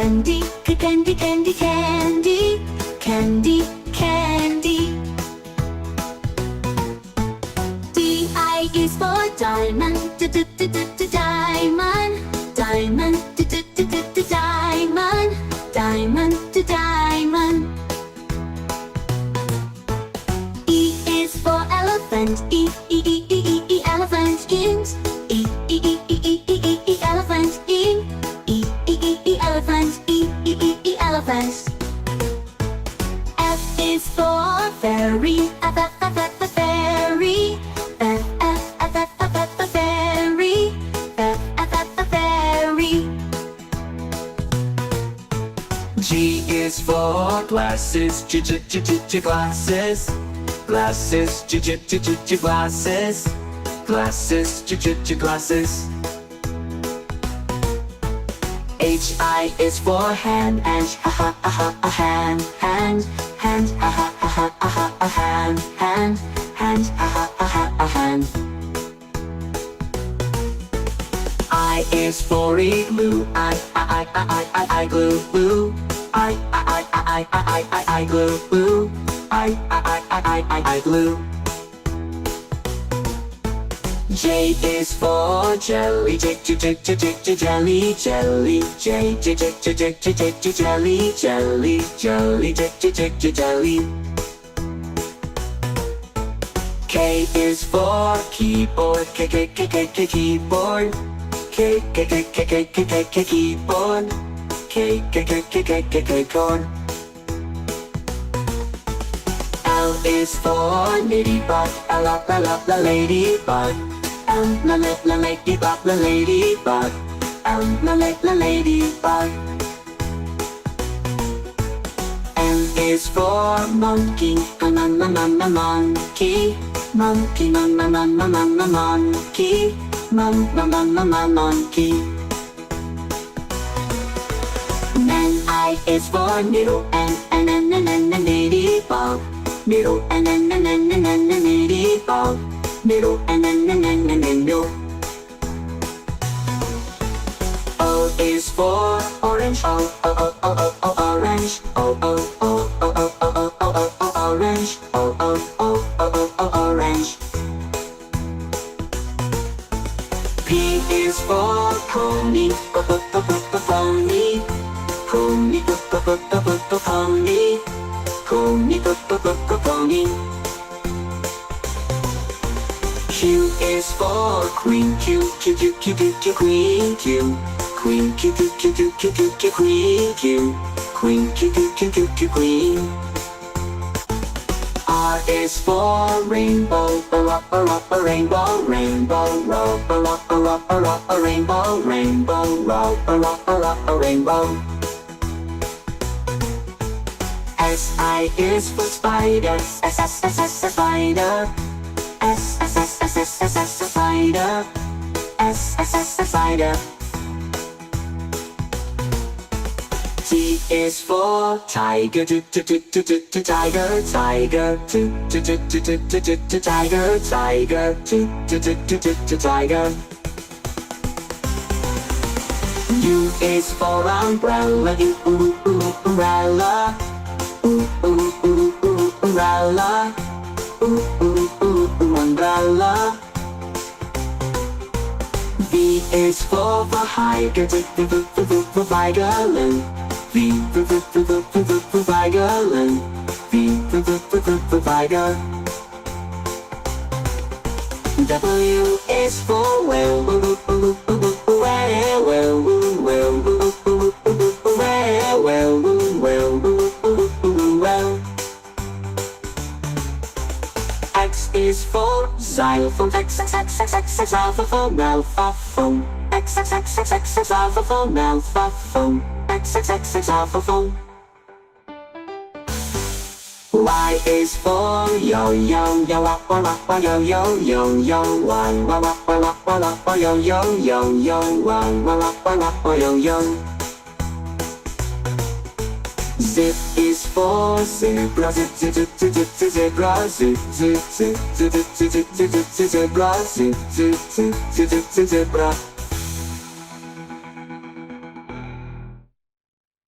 candy, candy, candy, candy, candy, candy. D-I is for diamond, diamond, diamond, diamond, diamond, diamond. E is for elephant, elephant int, elephant int, elephant, elephant. F is for fairy, fairy, fairy, fairy. G is for glasses, glasses, glasses, glasses, glasses, glasses. H-I is for hand, hand, hand, hand, hand, hand, hand, hand. I is for igloo, I glue, glue, I glue, glue, I glue. J is for jelly, jelly, jelly, jelly, jelly, jelly, jelly. K is for keyboard, keyboard, keyboard, keyboard. L is for ladybug, ladybug, ladybug, ladybug, ladybug. M is for monkey, monkey, monkey, monkey, monkey. Then I is for needle and ladybug, needle and ladybug, needle and needle. O is for orange, orange, orange, orange. P is for pony, pony, pony, pony, pony. Q is for queen, queen, queen, queen, queen. R is for rainbow, rainbow, rainbow, rainbow, rainbow. S-I is for spider, spider, spider, spider. T is for tiger, tiger, tiger, tiger, tiger, tiger. U is for umbrella, umbrella, umbrella, umbrella. V is for violin, violin, violin, violin. W is for well, X is for xylophone, xylophone, mouthphone, xylophone, mouthphone, xylophone. Y is for yo, yo, yo, yo, yo, yo, yo, one, yo, yo, yo, yo, one, yo, yo. Z is for zebra, zebra, zebra, zebra.